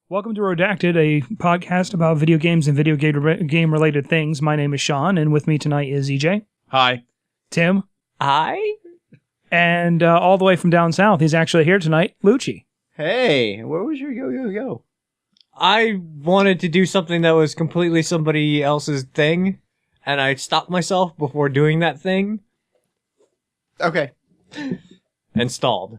Welcome to Redacted, a podcast about video games and video game-related things. My name is Sean, and with me tonight is EJ. Hi. Tim. Hi. And all the way from down south, he's actually here tonight, Lucci. Hey, where was your yo? I wanted to do something that was completely somebody else's thing, and I stopped myself before doing that thing. Okay. And stalled.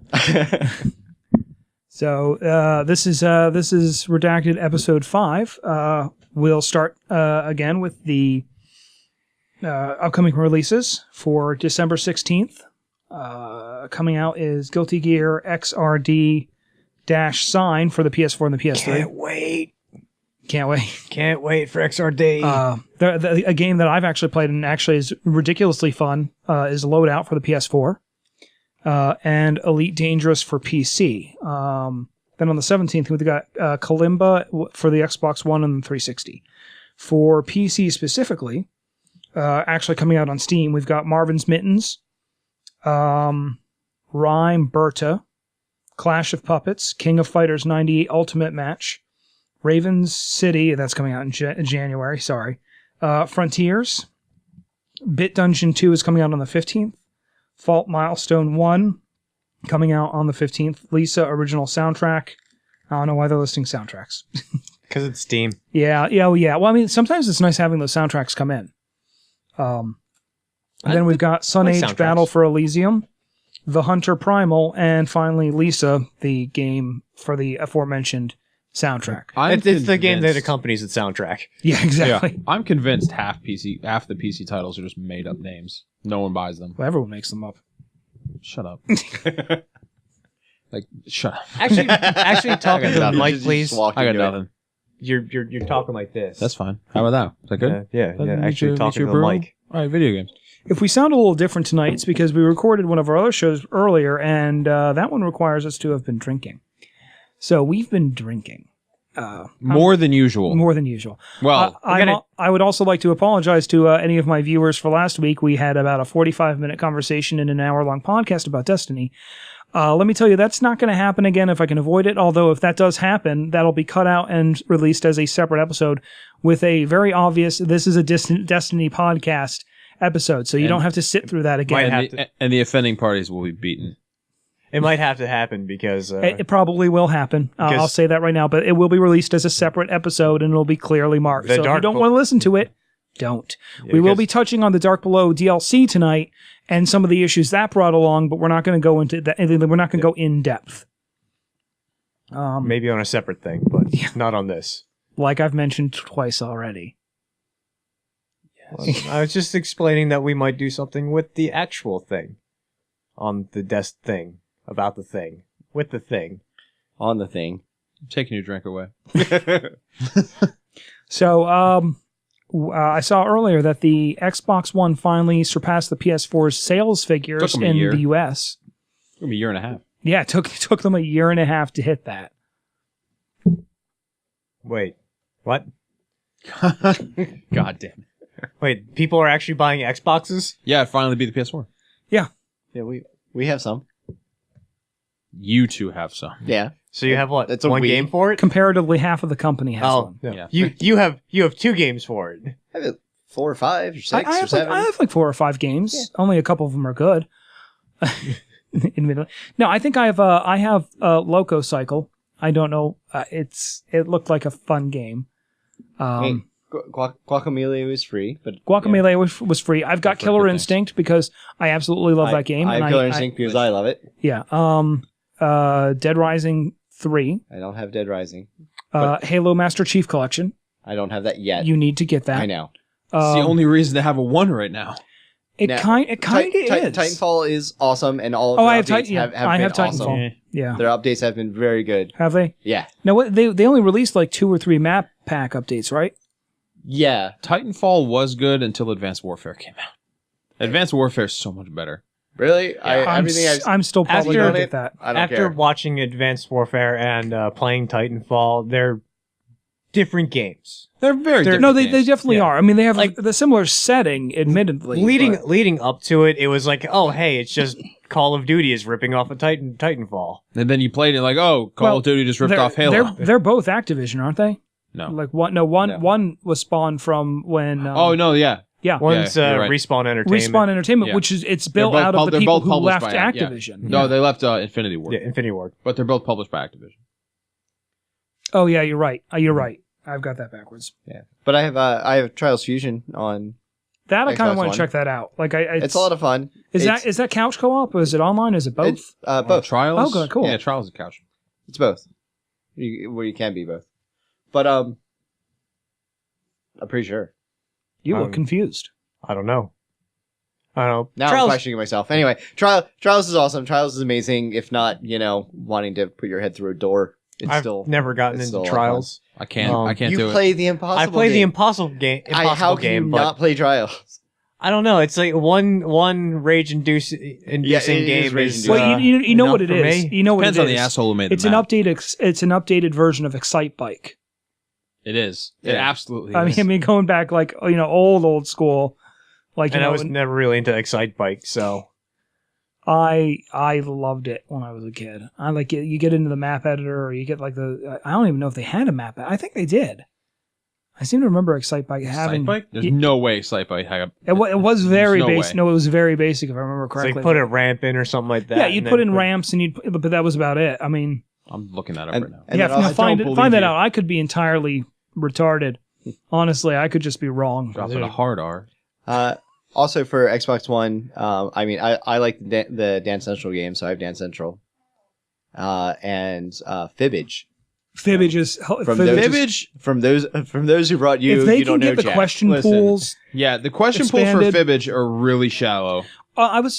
So this is Redacted episode 5. We'll start again with the upcoming releases for December 16th. Coming out is Guilty Gear XRD-Sign for the PS4 and the PS3. Can't wait. Can't wait for XRD. A game that I've actually played and actually is ridiculously fun is Loadout for the PS4. And Elite Dangerous for PC. Then on the 17th, we've got Kalimba for the Xbox One and the 360. For PC specifically, actually coming out on Steam, we've got Marvin's Mittens, Rhyme Berta, Clash of Puppets, King of Fighters 98 Ultimate Match, Raven's City, that's coming out in January, Frontiers, Bit Dungeon 2 is coming out on the 15th, Fault Milestone 1 coming out on the 15th. Lisa original soundtrack. I don't know why they're listing soundtracks. Because it's Steam. Yeah. Well, I mean, sometimes it's nice having those soundtracks come in. And then we've got Sun Age Battle for Elysium, The Hunter Primal, and finally Lisa, the game for the aforementioned soundtrack. It's the game that accompanies the soundtrack. Yeah, exactly. Yeah, I'm convinced half the PC titles are just made up names. No one buys them. Well, everyone makes them up. Shut up. Shut up. Actually, talking to the mic, please. I got nothing. You're talking like this. That's fine. How about that? Is that good? Yeah. Actually, talking to the mic. All right, video games. If we sound a little different tonight, it's because we recorded one of our other shows earlier, and that one requires us to have been drinking. So we've been drinking. More than usual. More than usual. Well, I would also like to apologize to any of my viewers for last week. We had about a 45-minute conversation in an hour-long podcast about Destiny. Let me tell you, that's not going to happen again if I can avoid it, although if that does happen, that'll be cut out and released as a separate episode with a very obvious, this is a Destiny podcast episode, so you don't have to sit through that again. And the offending parties will be beaten. It might have to happen because... it probably will happen. I'll say that right now, but it will be released as a separate episode and it'll be clearly marked. So if you don't want to listen to it, don't. Yeah, we will be touching on the Dark Below DLC tonight and some of the issues that brought along, but we're not going to go into that. We're not going to go in depth. Maybe on a separate thing, but not on this. Like I've mentioned twice already. Yes. Well, I was just explaining that we might do something with the actual thing. On the desk thing. About the thing. With the thing. On the thing. I'm taking your drink away. So, I saw earlier that the Xbox One finally surpassed the PS4's sales figures in the US. It took a year and a half. Yeah, it took them a year and a half to hit that. Wait, what? God damn it. Wait, people are actually buying Xboxes? Yeah, it finally beat the PS4. Yeah. Yeah, we have some. You two have some. Yeah. So you have what? That's one game for it? Comparatively, half of the company has one. Yeah. You have 2 games for it. I have 4 or 5 or 6 or 7. I have like 4 or 5 games. Yeah. Only a couple of them are good. No, I think I have Loco Cycle. I don't know. It looked like a fun game. Guacamelee was free, but Guacamelee was free. I've got Killer Instinct because I absolutely love that game. I have Killer Instinct because I love it. Yeah. Dead Rising 3. I don't have Dead Rising. Halo Master Chief Collection. I don't have that yet. You need to get that. I know. It's the only reason to have a 1 right now. It kind of is. Titanfall is awesome, and all of the updates have been Titanfall. Awesome. Yeah. Their updates have been very good. Have they? Yeah. No, they only released like 2 or 3 map pack updates, right? Yeah. Titanfall was good until Advanced Warfare came out. Advanced Warfare is so much better. Really? Yeah. I'm still probably going to get that. After watching Advanced Warfare and playing Titanfall, they're different games. They're very different. No, they games. definitely are. I mean, they have the similar setting, admittedly. Leading up to it, it was like, oh, hey, it's just Call of Duty is ripping off a Titanfall. And then you played it like, oh, Call of Duty just ripped off Halo. They're both Activision, aren't they? No. Like one was spawned from when. Oh no, yeah. Yeah, one's right. Respawn Entertainment. Respawn Entertainment, which is it's built out of the people who left Activision. Yeah. No, they left Infinity Ward. Yeah, Infinity Ward. But they're both published by Activision. Oh yeah, you're right. You're right. I've got that backwards. Yeah, but I have Trials Fusion on. That I kind of Xbox want One. to check that out. Like it's a lot of fun. Is that couch co-op or is it online? Is it both? It's, both. Trials. Oh, good, cool. Yeah, Trials is couch. It's both. Where you can be both. But I'm pretty sure. You look confused. I don't know. Now Trials... I'm questioning myself. Anyway, Trials is awesome. Trials is amazing. If not, wanting to put your head through a door, I've never gotten into Trials. I can't do it. You play the impossible. I play the impossible game. How can you not play Trials? I don't know. It's like one rage-inducing game. Is, well, you know what it is. Me. You know what Depends it on is. the asshole who made it's the map. It's an updated version of Excite Bike. It is. Yeah. It absolutely is. I mean, going back like old school. Like, and I was never really into Excite Bike, so I loved it when I was a kid. I like it. You get into the map editor, or you get like I don't even know if they had a map. I think they did. I seem to remember Excite Bike having. Excite Bike? There's no way Excite Bike had. It was very basic. way. No, it was very basic if I remember correctly. It's like put a ramp in or something like that. Yeah, you'd put in ramps but that was about it. I mean, I'm looking that up right now. Yeah, find that out. I could be entirely retarded. Honestly, I could just be wrong. Dropping a hard R. Also for Xbox One, I mean, I like the Dance Central game, so I have Dance Central, and Fibbage. Fibbage is from those who brought you. If they you can don't know get the Jack. question pools, yeah, the question pools for Fibbage are really shallow. But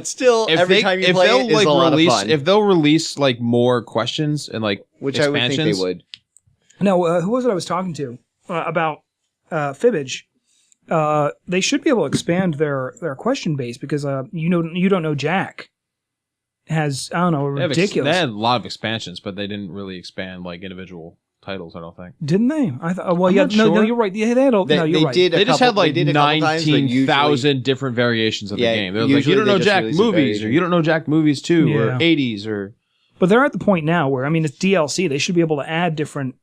still, every time you play it is a lot of fun. If they'll release like more questions and like which I would think they would. No, who was it I was talking to about Fibbage? They should be able to expand their question base because you don't know Jack has ridiculous. They had a lot of expansions, but they didn't really expand like individual titles. I don't think. Didn't they? I thought. Well, no, you're right. Yeah, they had. You're right. They just had like 19,000 different variations of the game. They were like, you don't know Jack movies, or you don't know Jack movies 2, or 80s, or. But they're at the point now where it's DLC. They should be able to add different,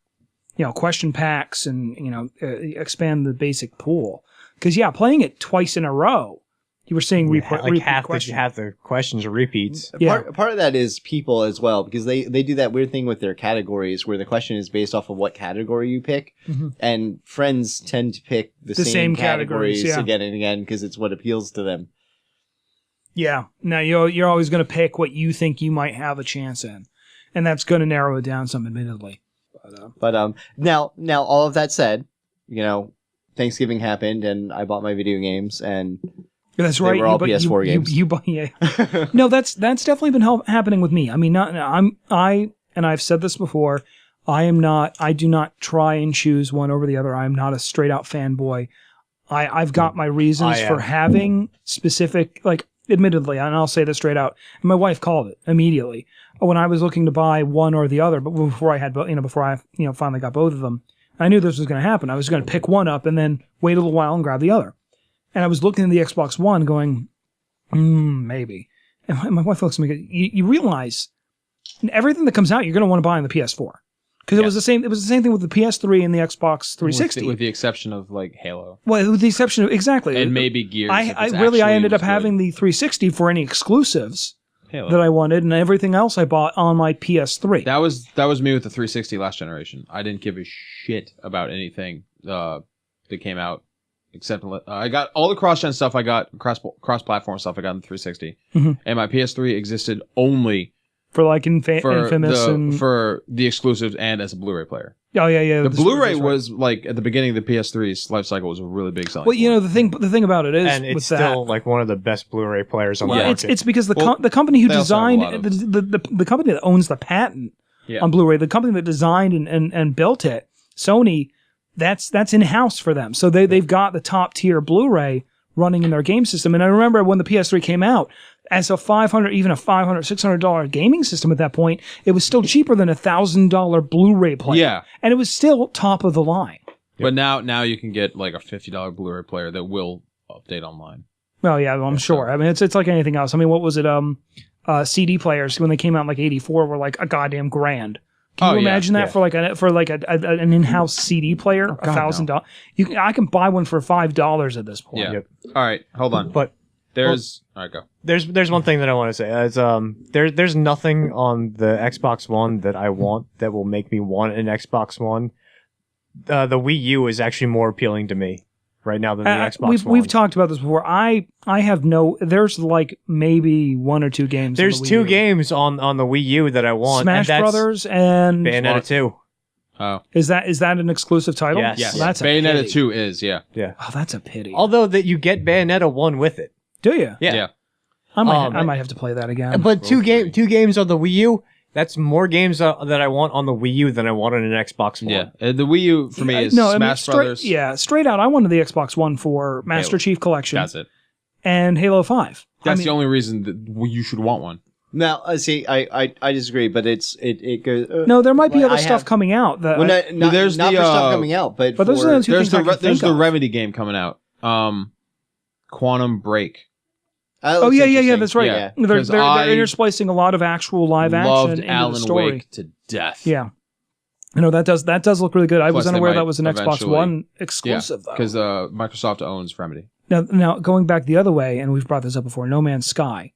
question packs and expand the basic pool. Because playing it twice in a row, you were saying half the questions are repeats. Part of that is people as well, because they do that weird thing with their categories where the question is based off of what category you pick, and friends tend to pick the same categories again and again because it's what appeals to them. Yeah. Now you're always going to pick what you think you might have a chance in, and that's going to narrow it down some, admittedly. But now all of that said, Thanksgiving happened and I bought my video games and that's right. They were all PS4 games. No, that's definitely been happening with me. I mean, and I've said this before. I do not try and choose one over the other. I'm not a straight out fanboy. I've got my reasons for having specific, admittedly, and I'll say this straight out. And my wife called it immediately when I was looking to buy one or the other. But before I had, before I finally got both of them, I knew this was going to happen. I was going to pick one up and then wait a little while and grab the other. And I was looking at the Xbox One, going, maybe. And my wife looks at me. You realize everything that comes out, you're going to want to buy on the PS4 because it was the same. It was the same thing with the PS3 and the Xbox 360, with the exception of like Halo. Well, with the exception of exactly, and maybe Gears. I ended up having the 360 for any exclusives that I wanted, and everything else I bought on my PS3. That was me with the 360 last generation. I didn't give a shit about anything that came out. Except I got all the cross-gen stuff. I got cross-platform stuff. I got in the 360, and my PS3 existed only for like Infamous and for the exclusives and as a Blu-ray player. Oh yeah. The Blu-ray was like at the beginning of the PS3's life cycle was a really big selling. Well, the thing about it is, and it's still like one of the best Blu-ray players on the market. It's because the company who designed the company that owns the patent on Blu-ray, the company that designed and built it, Sony. That's in-house for them. So they've got the top tier Blu-ray running in their game system. And I remember when the PS3 came out, as a $600 gaming system at that point, it was still cheaper than a $1,000 Blu-ray player. Yeah. And it was still top of the line. But now you can get like a $50 Blu-ray player that will update online. Well, yeah, I'm sure. I mean, it's like anything else. I mean, what was it? CD players when they came out in like '84 were like a goddamn grand. Can you imagine that for like an in-house CD player, $1,000? I can buy one for $5 at this point. Yeah. All right, hold on. But all right, go. there's one thing that I want to say. There's nothing on the Xbox One that I want that will make me want an Xbox One. The Wii U is actually more appealing to me right now than the Xbox One. We've talked about this before. I have there's like maybe one or two games. There's on the Wii two U. games on the Wii U that I want. Smash Brothers and Bayonetta 2. Oh. Is that an exclusive title? Yes. Well, that's a Bayonetta pity. 2 is, yeah. Oh, that's a pity. Although that you get Bayonetta 1 with it. Do you? Yeah. I might have to play that again. But two games on the Wii U, that's more games that I want on the Wii U than I want on an Xbox One. Yeah. The Wii U for me is Smash Brothers. Yeah, straight out. I wanted the Xbox One for Master Chief Collection. That's it. And Halo 5. That's the only reason that you should want one. Now, see, I disagree, but it goes. No, there might be other stuff coming out. That there's not for stuff coming out, but those are the two things I can think there's the of. Remedy game coming out. Quantum Break. Oh yeah, that's right. Yeah. They're intersplicing a lot of actual live action into Alan the story. Wake to death. Yeah, that does look really good. I was unaware that was an Xbox eventually- One exclusive though. Because Microsoft owns Remedy. Now going back the other way, and we've brought this up before. No Man's Sky.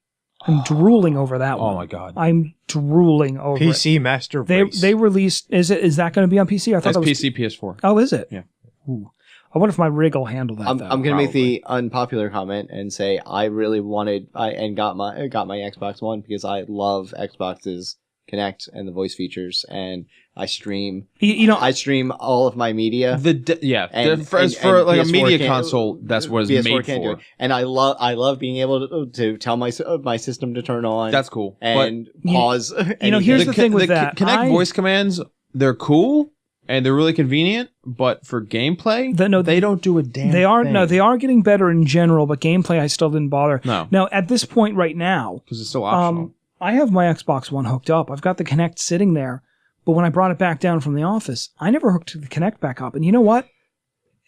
I'm drooling over that one. Oh my god. I'm drooling over PC it. Master Race. They released. Is that going to be on PC? I thought That's that was PC, PS4. Oh, is it? Yeah. Ooh. I wonder if my rig will handle that. I'm though. going to make the unpopular comment and say I really wanted and got my Xbox One because I love Xbox's Connect and the voice features, and I stream. I stream all of my media. For like a media console, that's what it's made can't for. do it. And I love being able to tell my system to turn on. That's cool. And pause. Here's the thing with that. Kinect voice commands, they're cool and they're really convenient, but for gameplay, they don't do a damn thing. They are getting better in general, but gameplay I still didn't bother. No. Now at this point right now, because it's still optional. I have my Xbox One hooked up. I've got the Kinect sitting there, but when I brought it back down from the office, I never hooked the Kinect back up. And you know what?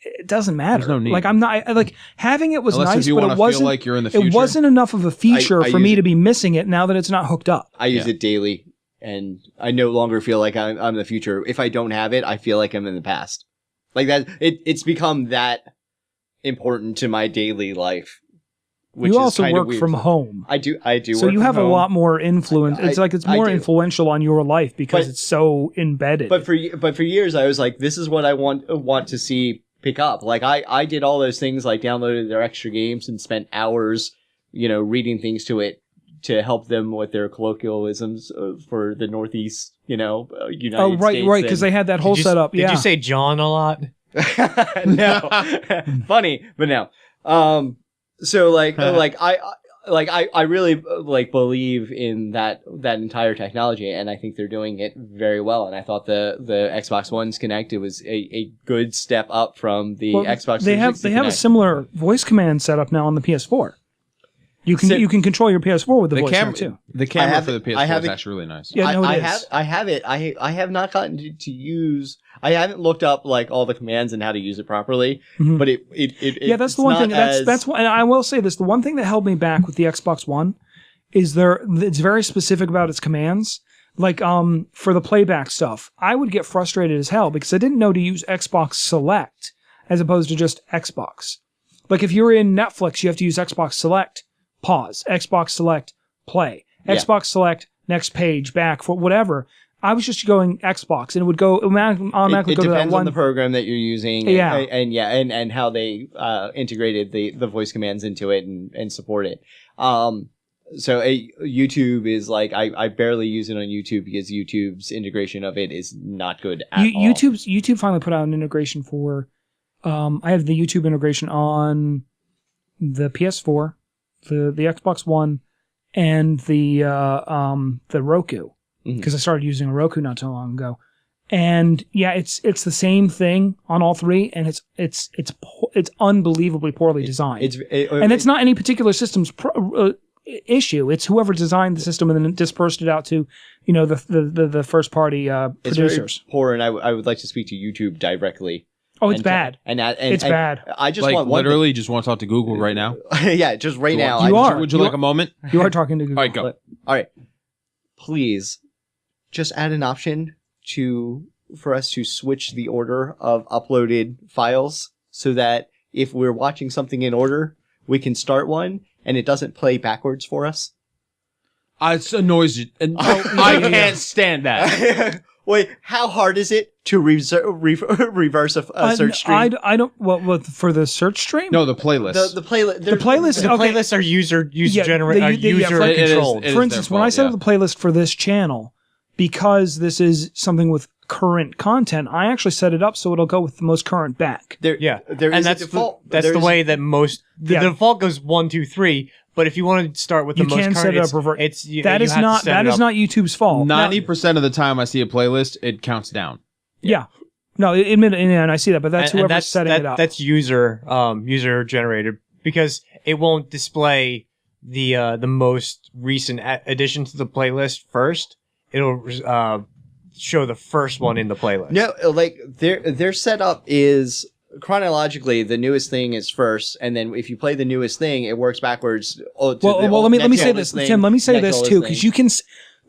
It doesn't matter. There's no need. Like I'm not like having it was Unless nice, if you but want it to wasn't. feel like you're in the future. It wasn't enough of a feature I for me use to be missing it now that it's not hooked up. I use it daily, and I no longer feel like I'm in the future. If I don't have it, I feel like I'm in the past. Like that, it's become that important to my daily life. Which you is also kinda work weird. from home. I do. So work you have from a home. lot more influence. It's I more do. influential on your life because But- it's so embedded. But for years, I was like, this is what I want to see pick up. Like I did all those things, like downloaded their extra games and spent hours, reading things to it to help them with their colloquialisms for the Northeast, United States. Right, because they had that whole setup. Did you say John a lot? No, funny, but no. So I really believe in that entire technology, and I think they're doing it very well. And I thought the Xbox One's Connect was a good step up from the Xbox. They have a similar voice command setup now on the PS4. You can control your PS4 with the voice camera too. The camera for the PS4 is actually really nice. Yeah, no, I have it. I have not gotten to use. I haven't looked up all the commands and how to use it properly. Mm-hmm. But that's the one thing. That's one. And I will say this: the one thing that held me back with the Xbox One is it's very specific about its commands. Like for the playback stuff, I would get frustrated as hell because I didn't know to use Xbox Select as opposed to just Xbox. Like if you're in Netflix, you have to use Xbox Select. Pause. Xbox Select, play. Xbox Select, next page, back, for whatever. I was just going Xbox, and it would go automatically go to that one. It depends on the program that you're using, Yeah. and how they integrated the voice commands into it and support it. So YouTube is like I barely use it on YouTube because YouTube's integration of it is not good at all. YouTube finally put out an integration for. I have the YouTube integration on the PS4. The Xbox One and the Roku because I started using a Roku not too long ago, and it's the same thing on all three, and it's unbelievably poorly designed. And it's not any particular system's issue. It's whoever designed the system and then dispersed it out to, the first party It's producers. very poor, and I would like to speak to YouTube directly. Oh, it's bad. It's bad. I just like want one literally just want to talk to Google right now. yeah, just right now. You are. Would you like a moment? You are talking to Google. All right, go. All right. Please, just add an option for us to switch the order of uploaded files so that if we're watching something in order, we can start one and it doesn't play backwards for us. It annoys you. I can't stand that. Wait, how hard is it to reverse a search stream? I don't. What for the search stream? No, the playlist. The playlist. The playlist. The playlists are user controlled. For instance, when I set up the playlist for this channel, because this is something with current content, I actually set it up so it'll go with the most current back. There is a default. That's the way that most. The default goes 1, 2, 3. But if you want to start with the most current, set it up that is not YouTube's fault. 90% of the time I see a playlist, it counts down. Yeah. No, and I see that, but that's whoever's setting it up. That's user generated because it won't display the most recent addition to the playlist first. It'll show the first one in the playlist. No, like their setup is chronologically the newest thing is first, and then if you play the newest thing, it works backwards. Let me say this, Tim. Let me say this too, because you can.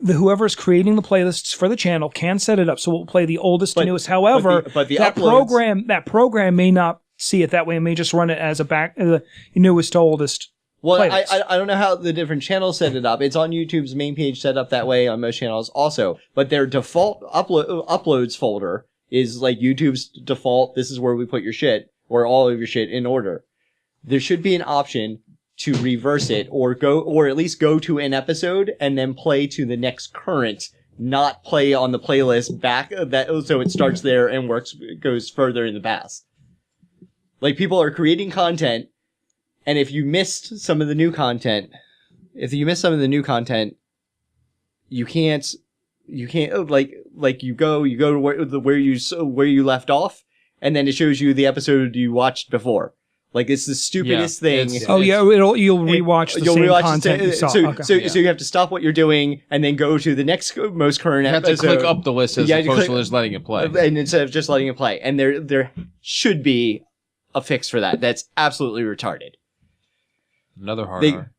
Whoever's creating the playlists for the channel can set it up so we'll play the oldest to newest. However, that program may not see it that way. It may just run it as the newest to oldest. Well, I don't know how the different channels set it up. It's on YouTube's main page set up that way on most channels also. But their default uploads folder is like YouTube's default. This is where we put your shit or all of your shit in order. There should be an option to reverse it or at least go to an episode and then play to the next current, not play on the playlist back so it starts there and goes further in the past. Like people are creating content, and if you missed some of the new content, you can't like you go to where you left off, and then it shows you the episode you watched before. Like it's the stupidest thing. You'll rewatch the same content you saw. So you have to stop what you're doing and then go to the next most current episode. You have to click up the list as opposed to just letting it play. And instead of just letting it play. And there should be a fix for that. That's absolutely retarded. Another hard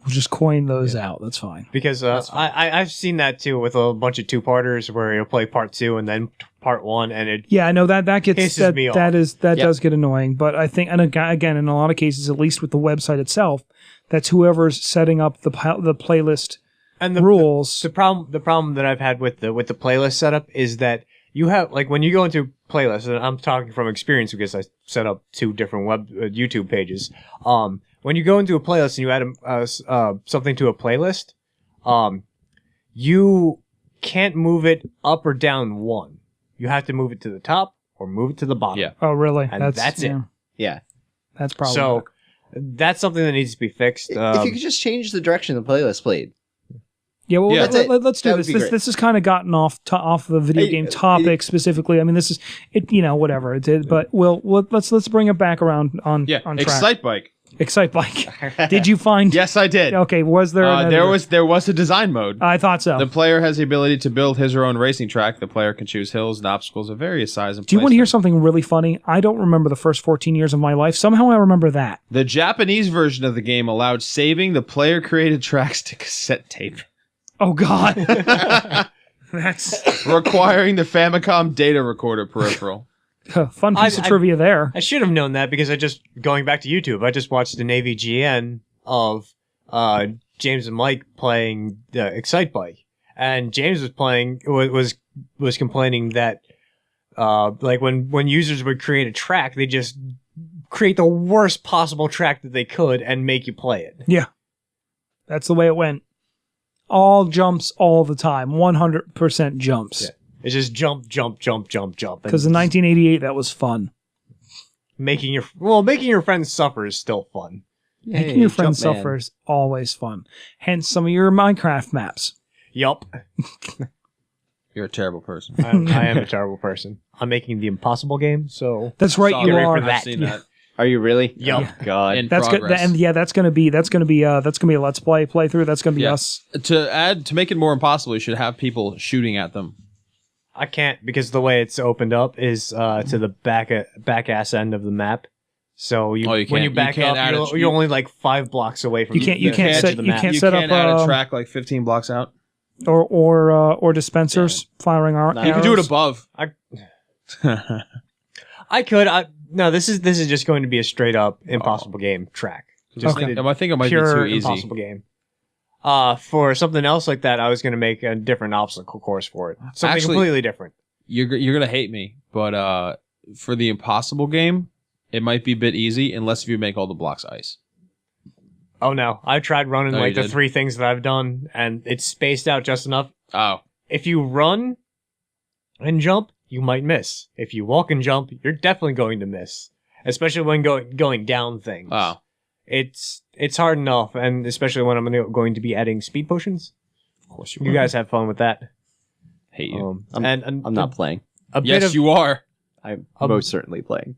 We'll just coin those out. That's fine. Because I've seen that too with a bunch of two-parters where you'll play part 2 and then part 1, and it that gets pisses me off. Does get annoying. But I think, and again, in a lot of cases, at least with the website itself, that's whoever's setting up the playlist and rules. The problem that I've had with the playlist setup is that you have, like, when you go into playlists, and I'm talking from experience because I set up 2 different YouTube pages. When you go into a playlist and you add something to a playlist, you can't move it up or down 1. You have to move it to the top or move it to the bottom. Yeah. Oh, really? And that's it. Yeah. That's probably so. That's something that needs to be fixed. If you could just change the direction the playlist played. Yeah, well, let's do this. This has kind of gotten off the video game topic specifically. I mean, this is whatever it did, but let's bring it back around on track. Excitebike. Did you find? Yes, I did. Okay, was there? There was a design mode. I thought so. The player has the ability to build his or own racing track. The player can choose hills and obstacles of various sizes. Do you want to hear something really funny? I don't remember the first 14 years of my life. Somehow I remember that. The Japanese version of the game allowed saving the player-created tracks to cassette tape. Oh God, that's requiring the Famicom data recorder peripheral. Fun piece of trivia there. I should have known that because going back to YouTube, I just watched an AVGN of James and Mike playing Excitebike, and James was complaining that like when users would create a track, they just create the worst possible track that they could and make you play it. Yeah, that's the way it went. All jumps all the time, 100% jumps. Yeah. It's just jump. Because in 1988, that was fun. Making your friends suffer is still fun. Making your friends suffer is always fun. Hence some of your Minecraft maps. Yup. You're a terrible person. I am a terrible person. I'm making the impossible game, so that's right. You are. I've seen that. Are you really? Yup. Oh, God. In That's good. progress. And yeah, that's gonna be a let's play playthrough. That's gonna be Yeah. us. To make it more impossible, you should have people shooting at them. I can't because the way it's opened up is to the back ass end of the map. So You when can't- you back you can't up, add you're only like 5 blocks away from You can't the edge of the map. can't You set can't up add a track like 15 blocks out. or dispensers firing our. No, You can do it arrows. above. I could. No, this is just going to be a straight up impossible game track. Just Okay. I think it might be pure too easy. impossible game. For something else like that, I was going to make a different obstacle course for it. Something Actually- completely different. You're gonna hate me, but for the impossible game, it might be a bit easy unless if you make all the blocks ice. Oh no, I tried running Oh, like you the did? 3 things that I've done, and it's spaced out just enough. Oh, If you run and jump, you might miss. If you walk and jump, you're definitely going to miss. Especially when going down things. oh, It's hard enough, and especially when I'm going to be adding speed potions. of course You guys have fun with that. hate you. I'm not playing. a bit Yes, of, you are. I'm most certainly playing.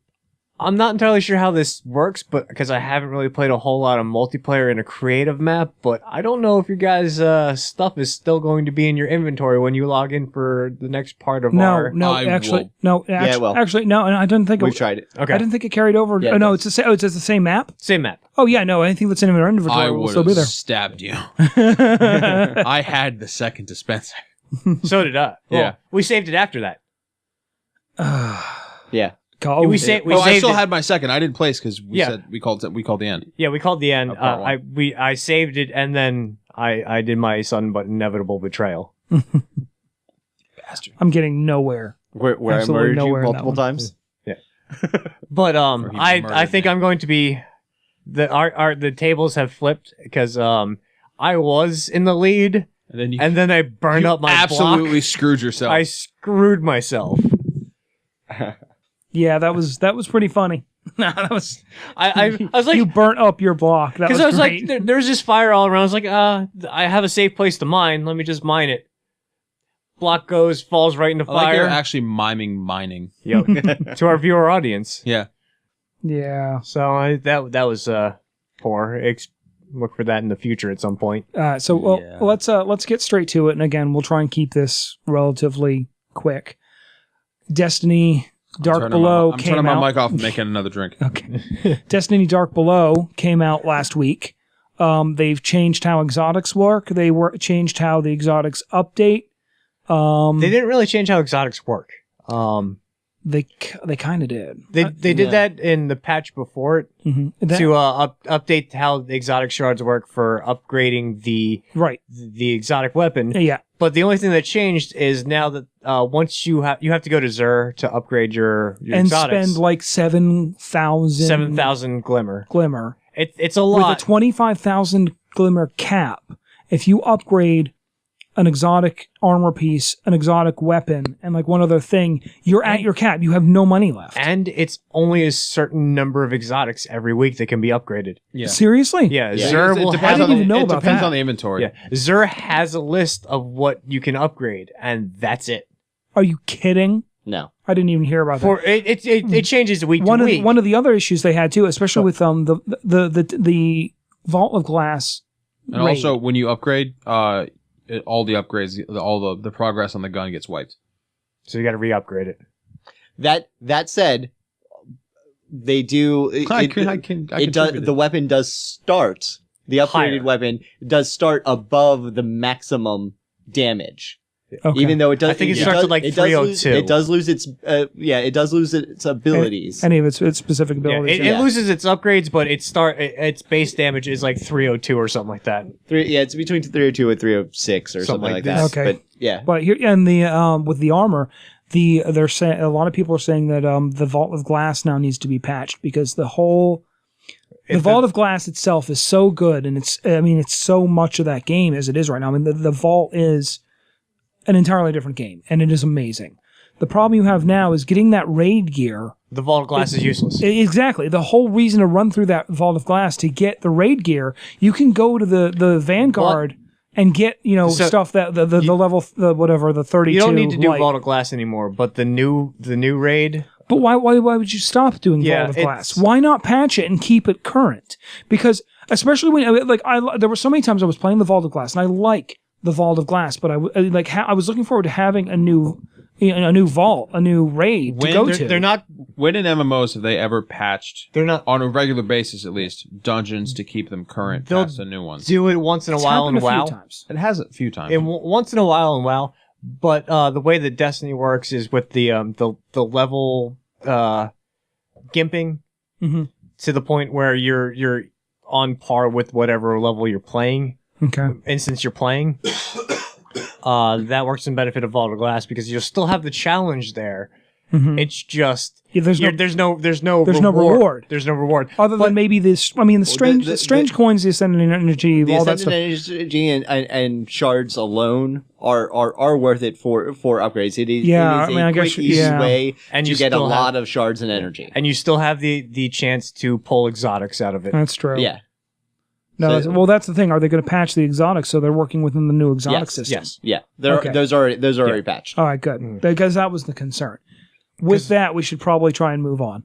I'm not entirely sure how this works, but because I haven't really played a whole lot of multiplayer in a creative map, but I don't know if your guys' stuff is still going to be in your inventory when you log in for the next part of our. No, I actually, will. no, Yeah, well. actually, no. I didn't think We've it. tried it. Okay, I didn't think it carried over. Yeah, Oh, it no, does. it's the it's the same map. same map. Oh yeah, no, anything that's in our inventory I will would still be have there. stabbed you. I had the second dispenser. So did I. Well, Yeah. we saved it after that. Yeah. Go. We saved I still it. had my second. I didn't place because we Yeah. said we called the end. Yeah, we called the end. Of part I saved it, and then I did my sudden but inevitable betrayal. Bastard. I'm getting nowhere. Where I Absolutely murdered you nowhere in that multiple one. times. But Or he I murdered think me. I'm going to be the tables have flipped because I was in the lead, And and then I burned you up my absolutely block. screwed yourself. I screwed myself. Yeah, that was pretty funny. No, that was. I was like, you burnt up your block. That because was I was great. like, there's just fire all around. I was like, I have a safe place to mine. Let me just mine it. Block goes, falls right into I like you're fire. actually miming mining. Yep. To our viewer audience. Yeah. Yeah. So that was poor. Look for that in the future at some point. So well, Yeah. let's get straight to it, and again, we'll try and keep this relatively quick. Destiny Dark Below I'm came turning out. my mic off and making another drink. Okay. Destiny Dark Below came out last week. They've changed how exotics work. They changed how the exotics update. They didn't really change how exotics work. They kind of did. They did that in the patch before it Mhm. to update how the exotic shards work for upgrading the Right. exotic weapon. Yeah. But the only thing that changed is now that once you have to go to Xur to upgrade your And exotics. spend like 7,000 7,000 glimmer. glimmer. It's a With lot. a 25,000 glimmer cap. If you upgrade an exotic armor piece, an exotic weapon, and like one other thing, you're at your cap. You have no money left. And it's only a certain number of exotics every week that can be upgraded. Yeah. Seriously? Yeah, Yeah. Xur It will depends have I on didn't even know it about depends that. on the inventory. Yeah, Xur has a list of what you can upgrade, and that's it. Are you kidding? No. I didn't even hear about that. For it changes week One to of week. one of the other issues they had too, especially with the Vault of Glass. And raid. also, when you upgrade, all the upgrades, all the progress on the gun gets wiped. So you got to re-upgrade it. That said, they do. I It does. contributed. The weapon does start. The upgraded Higher. weapon does start above the maximum damage. Okay. Even though it does, I think it starts at, like, it does lose, 302. it does lose its. It does lose its abilities. Any of its specific Yeah, abilities. it Yeah. loses its upgrades, but its base damage is like 302 or something like that. It's between 302 and 306 or something like that. Okay. But yeah, But here and the with the armor, they're saying a lot of people are saying that the Vault of Glass now needs to be patched because the Vault of Glass itself is so good, and it's so much of that game as it is right now. I mean, the Vault is an entirely different game, and it is amazing. The problem you have now is getting that raid gear. The Vault of Glass is useless. Exactly. The whole reason to run through that Vault of Glass to get the raid gear, you can go to the Vanguard and get So- stuff that the level the 32. You don't need to do light. Vault of Glass anymore, but the new raid, But why would you stop doing Yeah, Vault of Glass? Why not patch it and keep it current? Because especially when there were so many times I was playing the Vault of Glass and I like the Vault of Glass, but I was looking forward to having a new vault, a new raid to go to. They're not. When in MMOs have they ever patched? They're not on a regular basis, at least, dungeons to keep them current They'll past the new ones. do it once in a It's while in happened a few WoW. times. It has a few times. Once in a while in WoW, but the way that Destiny works is with the level gimping to the point where you're on par with whatever level you're playing. Okay. Instance you're playing. That works in benefit of Vault of Glass because you'll still have the challenge there. It's just there's no reward. There's no reward. There's no reward. Other than maybe this. I mean, the strange coins, the Ascendant Energy, The all that Ascendant stuff. Energy and shards alone are worth it for upgrades. It is, Yeah, it is I mean, I guess, quick, easy yeah. way And to you get a still lot of shards and energy. And you still have the chance to pull exotics out of it. That's true. Yeah. No, So- well, that's the thing. Are they going to patch the exotics so they're working within the new exotic Yes, system? Yes. Yeah. Okay. Those are already patched. All right, good. Because that was the concern. With that, we should probably try and move on.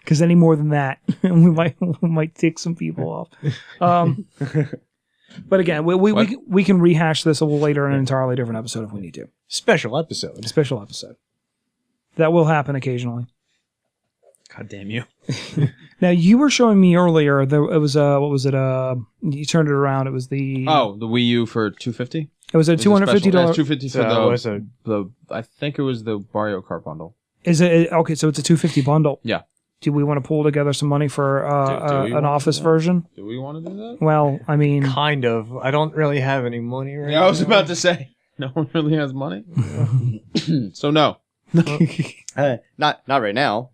Because any more than that, we might tick some people off. But again, we can rehash this a little later in an entirely different episode if we need to. Special episode. A special episode. That will happen occasionally. God damn you. Now, you were showing me earlier, it was, what was it? You turned it around. It was the... Oh, the Wii U for $250? It was a $250. That's $250 for was the I think it was the Mario Kart bundle. Is it okay? So it's a $250 bundle. Yeah. Do we want to pull together some money for Do we an want Office to do that? version? Do we want to do that? Well, I mean, Kind of. I don't really have any money right now. Yeah, I was about to say. No one really has money. So no. Not right now.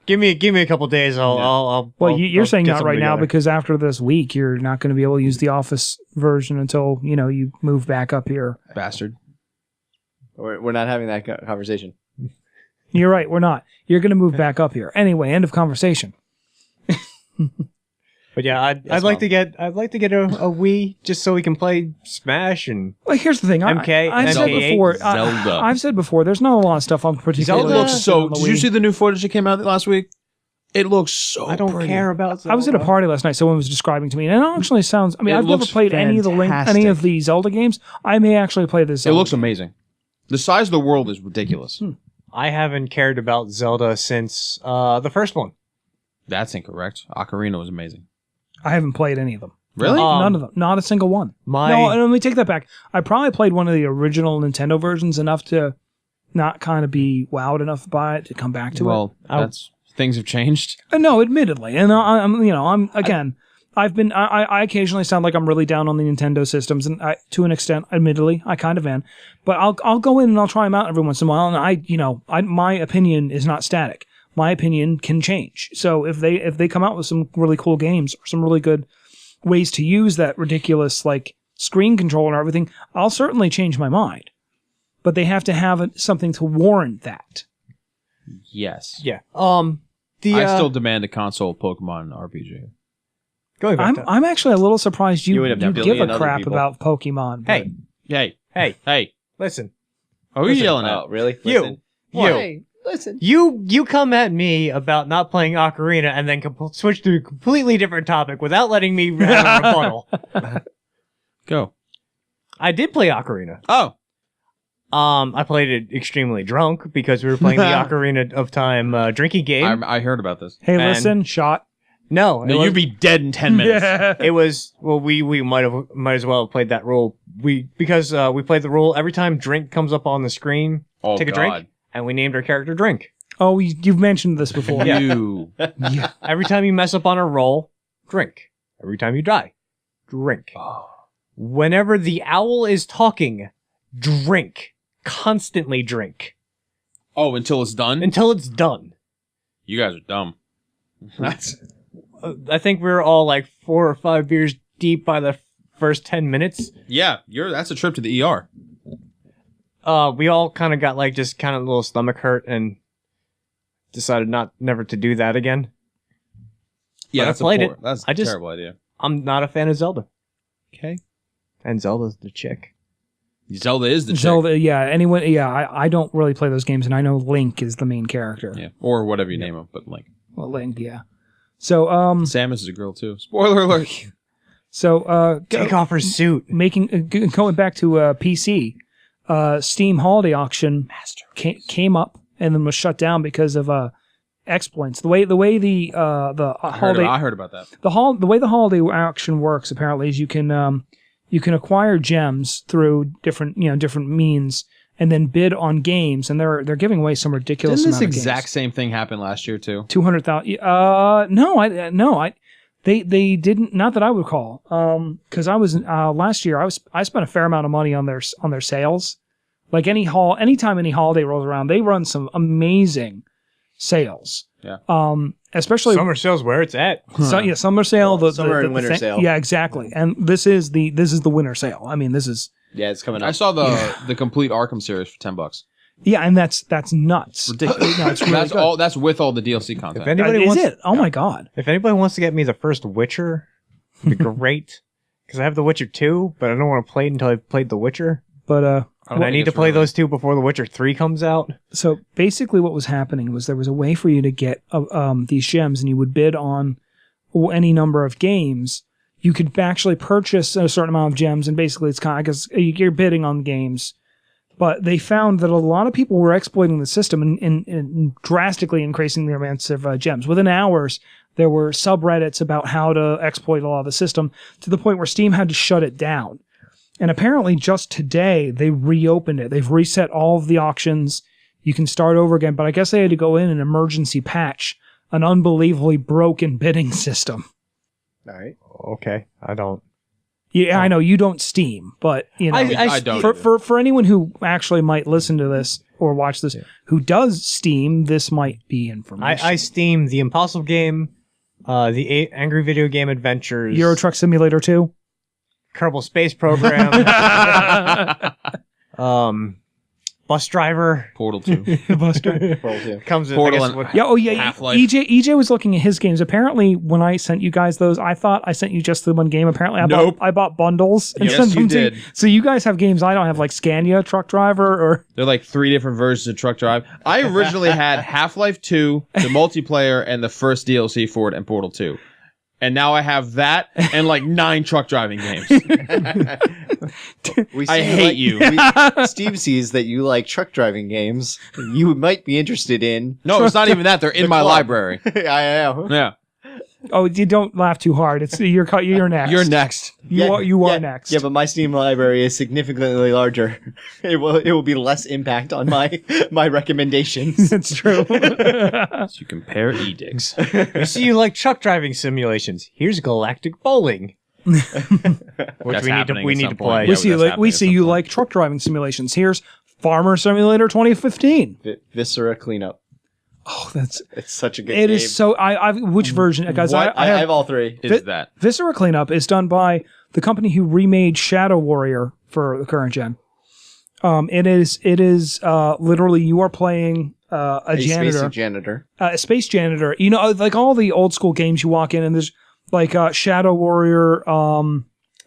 Give me a couple days. I'll well, you're I'll saying get not something right now together. because after this week, you're not going to be able to use the Office version until you move back up here. Bastard. We're not having that conversation. You're right. We're not. You're going to move back up here anyway. End of conversation. But yeah, I'd like to get a Wii just so we can play Smash and Well, here's the thing. MK, I've said MK8, before. Zelda. I've said before. There's not a lot of stuff I'm particularly. It looks interested so. on the Did you Wii. see the new footage that came out last week? It looks so. I don't pretty. care about Zelda. I was at a party last night. Someone was describing to me, and it actually sounds. I mean, It I've never looks played any of the Zelda games. I may actually play this. It Zelda looks game. amazing. The size of the world is ridiculous. I haven't cared about Zelda since the first one. That's incorrect. Ocarina was amazing. I haven't played any of them. Really? None of them. Not a single one. No, let me take that back. I probably played one of the original Nintendo versions enough to not kind of be wowed enough by it to come back to it. Well, that's things have changed. No, admittedly, and I occasionally sound like I'm really down on the Nintendo systems, and to an extent, admittedly, I kind of am. But I'll go in and I'll try them out every once in a while, and my opinion is not static. My opinion can change. So if they come out with some really cool games or some really good ways to use that ridiculous screen control and everything, I'll certainly change my mind. But they have to have something to warrant that. Yes. Yeah. I still demand a console Pokemon RPG. Going back to I'm actually a little surprised you would have give billion a other crap people. about Pokemon. Hey, Hey. listen. Who are you yelling at? Oh, really? You. Listen. You. Hey, listen. You come at me about not playing Ocarina and then switch to a completely different topic without letting me have a rebuttal. Go. I did play Ocarina. Oh. I played it extremely drunk because we were playing the Ocarina of Time drinking game. I heard about this. Hey, And- listen, shot. No, You'd be dead in 10 minutes. it was we might as well have played that rule. Because we played the rule every time drink comes up on the screen, Oh, take a God. drink, and we named our character Drink. Oh, you've mentioned this before. You. Yeah. Every time you mess up on a roll, drink. Every time you die, drink. Whenever the owl is talking, drink. Constantly drink. Oh, until it's done? Until it's done. You guys are dumb. That's... I think we were all like 4 or 5 beers deep by the first 10 minutes. Yeah, that's a trip to the ER. We all kind of got just kind of a little stomach hurt and decided never to do that again. Yeah, But I that's played it. That's I a just- terrible idea. I'm not a fan of Zelda. Okay. And Zelda's the chick. Zelda is the chick. Zelda, yeah. Anyone, yeah. I don't really play those games, and I know Link is the main character. Yeah, or whatever you name him, but Link. Well, Link, yeah. So, Samus is a girl too. Spoiler alert. So, Take off her suit. Going back to PC, Steam Holiday Auction came up and then was shut down because of exploits. The way the holiday I heard about that. the way the holiday auction works apparently is you can acquire gems through different means and then bid on games, and they're giving away some ridiculous Didn't this amount of exact games. same thing happen last year too? 200,000. They didn't, not that I would recall. Because I was last year I spent a fair amount of money on their sales. Like anytime any holiday rolls around, they run some amazing sales. Yeah. Especially Summer sales where it's at. summer sale, summer and winter sale. Yeah, exactly. And this is the winter sale. I mean, this is it's coming up. I saw the complete Arkham series for $10. yeah, and that's nuts. Ridiculous. No, it's really That's good. all. That's with all the DLC content. If anybody Is wants, it? Oh my god. if anybody wants to get me the first Witcher, it'd be great. Because I have The Witcher 2, but I don't want to play it until I've played The Witcher. But And I need to play those two before The Witcher 3 comes out. so basically what was happening was there was a way for you to get these gems, and you would bid on any number of games. You could actually purchase a certain amount of gems, and basically it's kind of, I guess you're bidding on games. But they found that a lot of people were exploiting the system and drastically increasing the amounts of gems. Within hours, there were subreddits about how to exploit a lot of the system, to the point where Steam had to shut it down. And apparently just today, they reopened it. They've reset all of the auctions. You can start over again. But I guess they had to go in and emergency patch an unbelievably broken bidding system. All right. Okay, I don't. Yeah, I know you don't Steam, but I don't for anyone who actually might listen to this or watch this who does Steam, this might be information. I Steam the Impossible Game, the Angry Video Game Adventures, Euro Truck Simulator 2, Kerbal Space Program, Bus Driver. Portal 2. Buster. Comes in. Portal I guess, and- what- Yeah, oh yeah. Half-Life. EJ was looking at his games. Apparently, when I sent you guys those, I thought I sent you just the one game. Apparently, I bought bundles and Yes, sent them you to you. did. So you guys have games I don't have, like Scania Truck Driver or They're like 3 different versions of Truck Drive. I originally had Half-Life 2, the multiplayer, and the first DLC for it, and Portal 2. And now I have that and like 9 truck driving games. I hate you. Steve sees that you like truck driving games. You might be interested in. No, it's not even that. They're in my club. library. I know. Yeah. oh, you don't laugh too hard. It's you're next. You're next. You are next. Yeah, but my Steam library is significantly larger. It will be less impact on my recommendations. It's true. So you compare edicts. We see you like truck driving simulations. Here's Galactic Bowling, which That's we happening need at to some point. play. Yeah, we see that's we happening see at you some like truck driving simulations. Here's Farmer Simulator 2015. Viscera Cleanup. Oh, It's such a good it game. is so. which version? Guys, What? I have all 3. Is that? Viscera Cleanup is done by the company who remade Shadow Warrior for the current gen. It is literally you are playing a janitor, Spacey janitor. a space janitor. You know, like all the old school games, you walk in and there's like Shadow Warrior.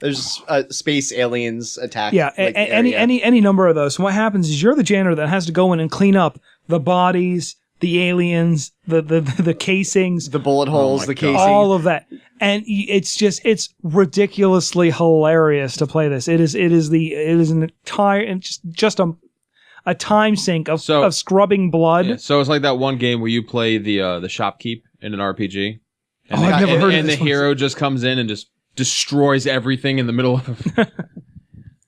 There's space aliens attack. Yeah, like, any number of those. So what happens is you're the janitor that has to go in and clean up the bodies, the aliens, the casings, the bullet holes, the casing. all of that. And it's ridiculously hilarious to play this. It is an entire and just a time sink of scrubbing blood. Yeah, so it's like that one game where you play the shopkeep in an RPG. And I've never heard of and this the one. hero just comes in and just destroys everything in the middle of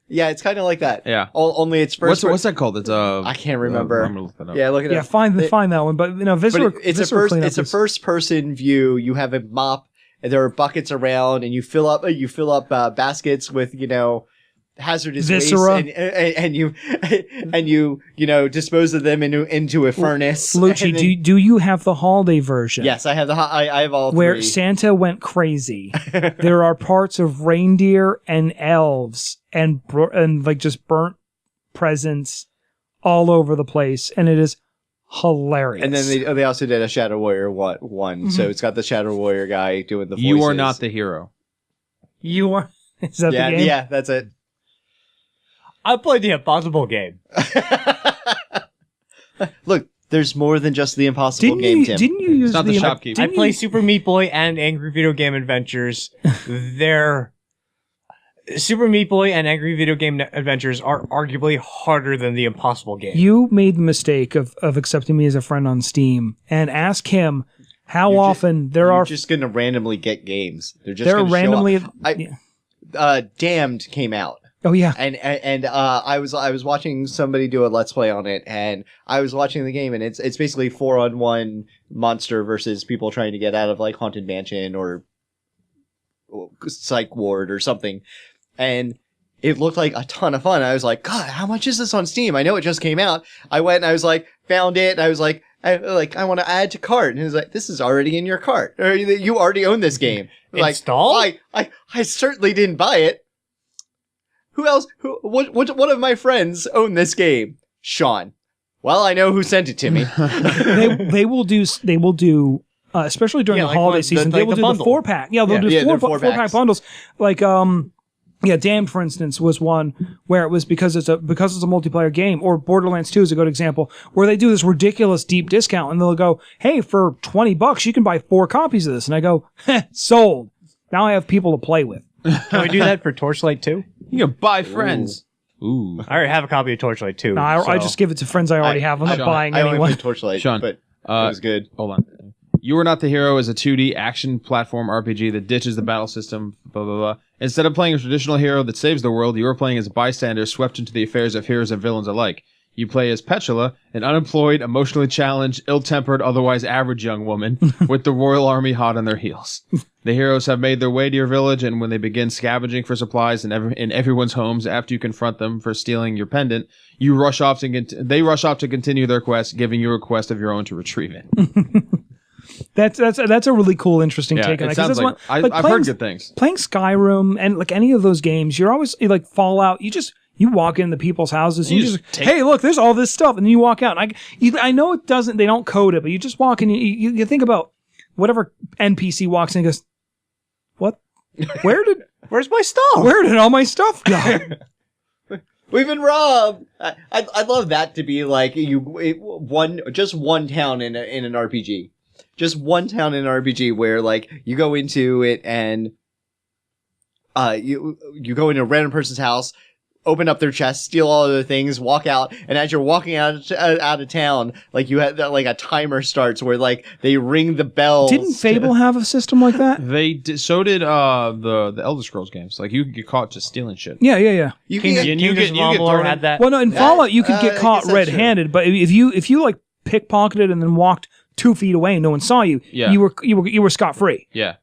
Yeah, it's kind of like that. Yeah. Only it's first. What's that called? It's I can't remember. I'm gonna look that up. Yeah, look at Yeah, it. find that one. But Viscera, But it's Viscera a first person view. You have a mop, and there are buckets around, and you fill up baskets with hazardous Viscera. waste, and you dispose of them into a furnace. Lucci, and then- do you have the holiday version? Yes, I have I have all Where 3. Santa went crazy. There are parts of reindeer and elves and like just burnt presents all over the place, and it is hilarious. And then they also did a Shadow Warrior one, so it's got the Shadow Warrior guy doing the voices. You are not the hero. you are. Is that the game? Yeah, that's it. I played the Impossible game. Look, there's more than just the Impossible game, Tim. Didn't you use It's not the shopkeep. I play Super Meat Boy and Angry Video Game Adventures. They're Super Meat Boy and Angry Video Game Adventures are arguably harder than the Impossible game. You made the mistake of accepting me as a friend on Steam, and ask him how often there are. Just going to randomly get games. They're just They're going to randomly. show up. Damned came out. Oh yeah. And I was watching somebody do a let's play on it, and I was watching the game, and it's basically 4-on-1 monster versus people trying to get out of like Haunted Mansion or Psych Ward or something, and it looked like a ton of fun. I was like, God, how much is this on Steam? I know it just came out. I went and I was like, found it, and I was like, I want to add to cart, and it was like, this is already in your cart, or you already own this game. Like, Installed? I certainly didn't buy it. Who else? What one of my friends own this game? Sean. Well, I know who sent it to me. they will do. Especially during the like holiday the- season, like they will the do bundle. the 4-pack. Yeah, they'll Yeah, do they're 4-pack packs. bundles. Like, Damned, for instance, was one where it was because it's a multiplayer game, or Borderlands 2 is a good example, where they do this ridiculous deep discount, and they'll go, "Hey, for $20, you can buy 4 copies of this," and I go, "Sold." Now I have people to play with. Can we do that for Torchlight 2? You can buy friends. Ooh. I already have a copy of Torchlight 2. No, I just give it to friends I already have. I'm not Sean, buying I only anyone. played Torchlight, Sean, but it was good. Hold on. You Are Not the Hero is a 2D action platform RPG that ditches the battle system, blah, blah, blah. Instead of playing a traditional hero that saves the world, you are playing as a bystander swept into the affairs of heroes and villains alike. You play as Petula, an unemployed, emotionally challenged, ill-tempered, otherwise average young woman with the royal army hot on their heels. The heroes have made their way to your village, and when they begin scavenging for supplies in everyone's homes after you confront them for stealing your pendant, they rush off to continue their quest, giving you a quest of your own to retrieve it. That's a really cool, interesting take on it it. 'Cause sounds that's like, one- I've playing- heard good things. Playing Skyrim and like any of those games, you're always like Fallout. You walk into people's houses and you just hey, look, there's all this stuff, and then you walk out. And I know it doesn't. They don't code it, but you just walk in. You think about whatever NPC walks in and goes, "What? Where's my stuff? Where did all my stuff go?" We've been robbed. I'd love that to be like just one town in an RPG. Just one town in an RPG where like you go into it and you go into a random person's house, open up their chest, steal all of their things, walk out, and as you're walking out of town, like you had like a timer starts where like they ring the bell. Didn't Fable have a system like that? So did the Elder Scrolls games. Like you could get caught just stealing shit. Yeah. You Kingdoms can, of Amalur had that. Well, no, in Fallout you could get I caught guess that's red-handed, but if you like pickpocketed and then walked 2 feet away and no one saw you, Yeah. you were scot-free. Yeah.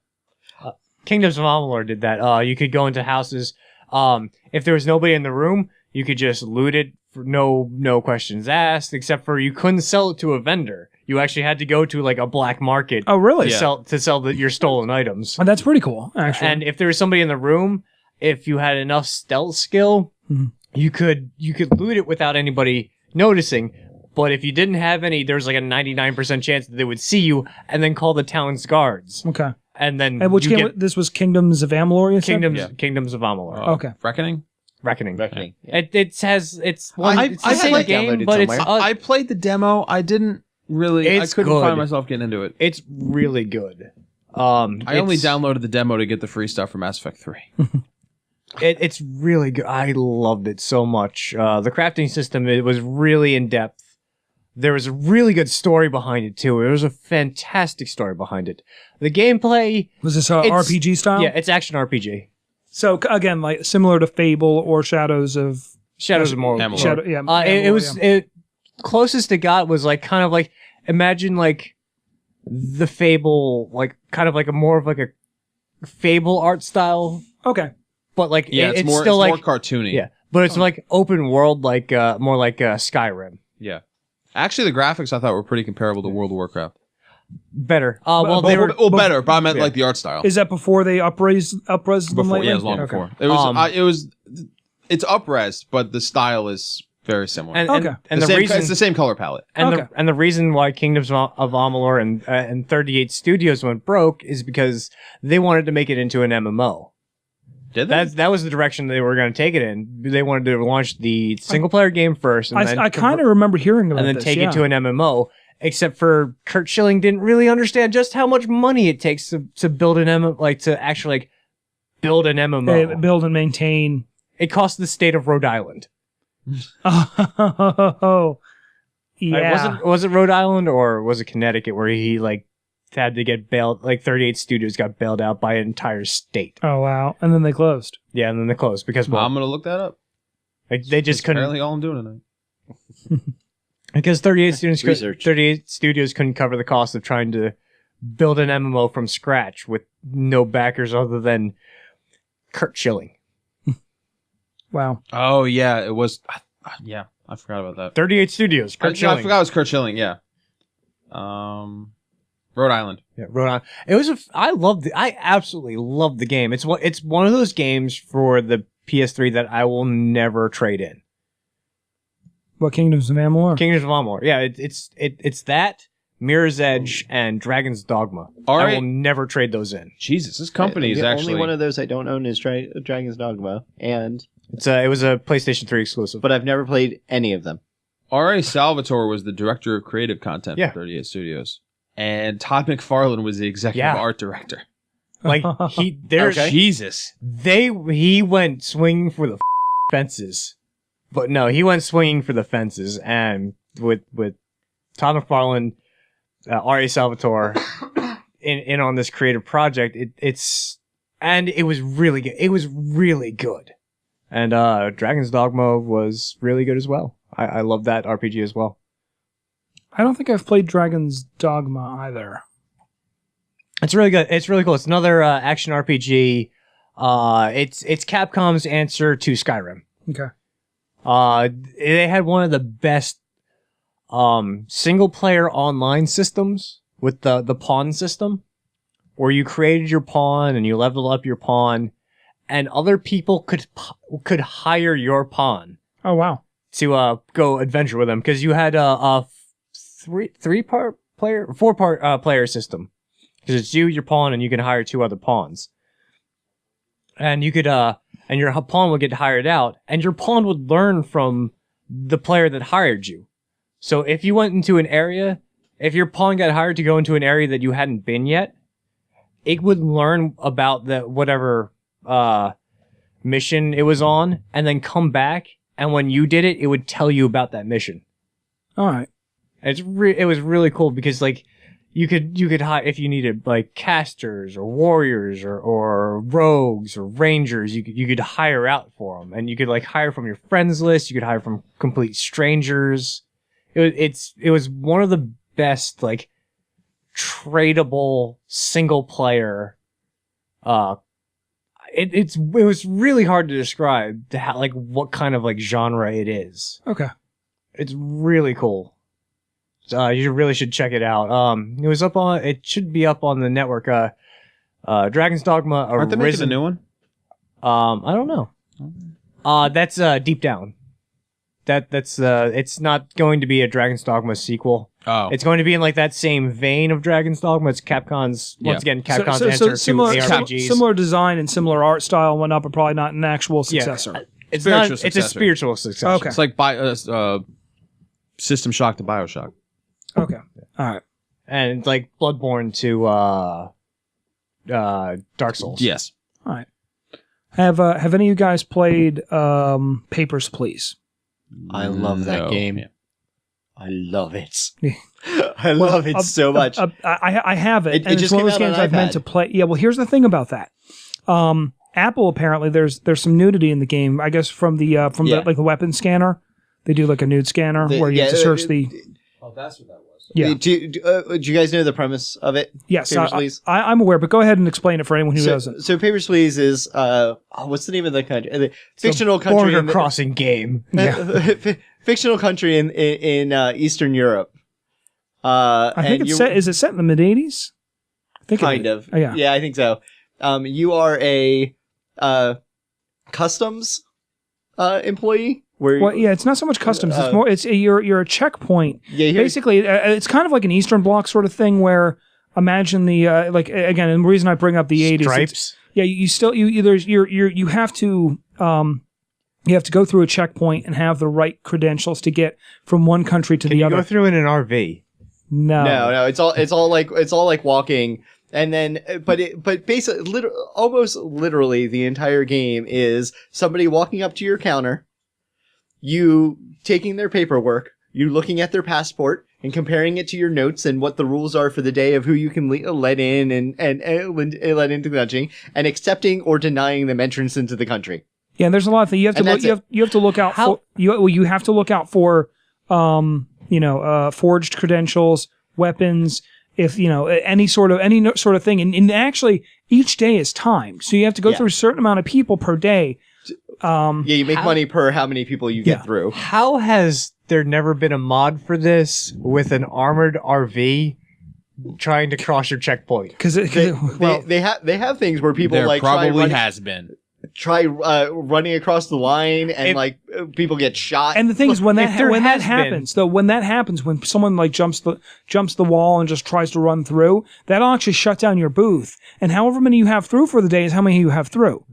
Kingdoms of Amalur did that. You could go into houses. If there was nobody in the room, you could just loot it for no questions asked, except for you couldn't sell it to a vendor. You actually had to go to like a black market. Oh, really? To sell your stolen items. And that's pretty cool, actually. And if there was somebody in the room, if you had enough stealth skill, you could loot it without anybody noticing. But if you didn't have any, there's like a 99% chance that they would see you and then call the town's guards. Okay. And then which game? This was Kingdoms of Amalur. You said? Kingdoms of Amalur. Okay. Reckoning? Reckoning. Yeah. It's the I same had game, downloaded but it's somewhere. I played the demo. I didn't really. It's I couldn't good. find myself getting into it. it's really good. I only It's- downloaded the demo to get the free stuff for Mass Effect 3. It's really good. I loved it so much. The crafting system, it was really in depth. There was a really good story behind it too. There was a fantastic story behind it. The gameplay, Was this It's- RPG style? yeah, it's action RPG. So again, like similar to Fable or Shadows of Shadows of Mordor. Amalur. Shadow. Yeah. It Amalur, was yeah. it closest it got was like kind of like imagine like the Fable, like kind of like a more of like a Fable art style, Okay. but like Yeah, it's more, still it's like more cartoony. yeah, but it's like open world, like more like Skyrim. Yeah. Actually, the graphics I thought were pretty comparable to World of Warcraft. Better. Well, They were Better, but I meant like the art style. Is that before they upres them Before, lately? yeah, it was long Okay. before. It's up-res, but the style is very similar. and Okay. and the the same, reason it's the same color palette. and Okay. the reason why Kingdoms of Amalur and 38 Studios went broke is because they wanted to make it into an MMO. Did they? That was the direction they were going to take it in. They wanted to launch the single player game first, and then I kind of remember hearing about and then this, take it to an MMO. Except for Kurt Schilling didn't really understand just how much money it takes to build an MMO, like to actually build an MMO. Build and maintain. It costs the state of Rhode Island. Oh, yeah. Was it Rhode Island or was it Connecticut where he like had to get bailed? Like 38 studios got bailed out by an entire state. Oh wow! And then they closed. Yeah, and then they closed because I'm gonna look that up. Like, they just couldn't. Apparently, all I'm doing tonight. Because 38 studios couldn't cover the cost of trying to build an MMO from scratch with no backers other than Kurt Schilling. Wow. Oh yeah, it was. Yeah, I forgot about that. 38 studios. Kurt Schilling. I forgot it was Kurt Schilling. Yeah. Rhode Island. Yeah, Rhode Island. It was I absolutely loved the game. It's one of those games for the PS3 that I will never trade in. What, Kingdoms of Amalur? Kingdoms of Amalur. Yeah, it's that, Mirror's Edge, and Dragon's Dogma. I will never trade those in. Jesus, this company is actually... only one of those I don't own is Dragon's Dogma, and... It was a PlayStation 3 exclusive. But I've never played any of them. R.A. Salvatore was the director of creative content for 38 Studios. And Todd McFarlane was the executive art director. Like, Jesus. He went swinging for the fences. But no, he went swinging for the fences, and with Todd McFarlane, R.A. Salvatore, in on this creative project, it was really good. It was really good, and Dragon's Dogma was really good as well. I love that RPG as well. I don't think I've played Dragon's Dogma either. It's really good. It's really cool. It's another action RPG. It's Capcom's answer to Skyrim. Okay. They had one of the best single player online systems with the pawn system, where you created your pawn and you leveled up your pawn, and other people could hire your pawn. Oh wow! To go adventure with them, because you had a 4-part player system, because it's you, your pawn, and you can hire 2 other pawns, and you could and your pawn would get hired out, and your pawn would learn from the player that hired you. So if you went into an area, if your pawn got hired to go into an area that you hadn't been yet, it would learn about whatever mission it was on, and then come back, and when you did it, it would tell you about that mission. All right. It was really cool, because like you could hire, if you needed like casters or warriors or rogues or rangers, you could hire out for them, and you could like hire from your friends list. You could hire from complete strangers. It was one of the best like tradable single player. It was really hard to describe like what kind of like genre it is. Okay. It's really cool. You really should check it out. It should be up on the network. Dragon's Dogma. Aren't they making a new one? I don't know. That's Deep Down. That's it's not going to be a Dragon's Dogma sequel. Oh. It's going to be in like that same vein of Dragon's Dogma. It's Capcom's answer similar, to RPGs. Similar design and similar art style and whatnot, but probably not an actual successor. Yeah. It's a spiritual successor. Okay. It's like System Shock to BioShock. Okay. All right. And like Bloodborne to Dark Souls. Yes. All right. Have any of you guys played Papers, Please? I love that game. Yeah. I love it. Yeah. I love it so much. I have it. It just it's one of came those out games on I've meant iPad. to play. Yeah, well, here's the thing about that. Apple apparently there's some nudity in the game. I guess from the like the weapon scanner, they do like a nude scanner where you have to search the. Oh, that's what that was. Yeah. Do you guys know the premise of it? Yes, Papers, Please? I'm aware, but go ahead and explain it for anyone who doesn't. So Papers, Please is what's the name of the country? The fictional country. Border crossing game. Yeah. Fictional country in Eastern Europe. I think it's set. Is it set in the mid '80s? I think kind of. Oh, yeah. Yeah, I think so. You are a customs employee. Well, yeah, it's not so much customs. It's more. You're a checkpoint. Yeah, basically, it's kind of like an Eastern Bloc sort of thing where imagine the like again, and the reason I bring up the 80s, Stripes. you have to go through a checkpoint and have the right credentials to get from one country to the other. Go through in an RV. No, it's all like walking. And then, but basically, almost literally, the entire game is somebody walking up to your counter, you taking their paperwork, you looking at their passport, and comparing it to your notes and what the rules are for the day of who you can let in and let into the country, and accepting or denying them entrance into the country. Yeah, and there's a lot of things you have to look. You have to look out for. You have to look out for, forged credentials, weapons. If any sort of thing, and actually each day is timed, so you have to go through a certain amount of people per day. You make money per how many people you get through. How has there never been a mod for this with an armored RV trying to cross your checkpoint? Because they have things where people there probably has been. Try running across the line and people get shot. And the thing is, when that happens, when someone jumps the wall and just tries to run through, that'll actually shut down your booth. And however many you have through for the day is how many you have through.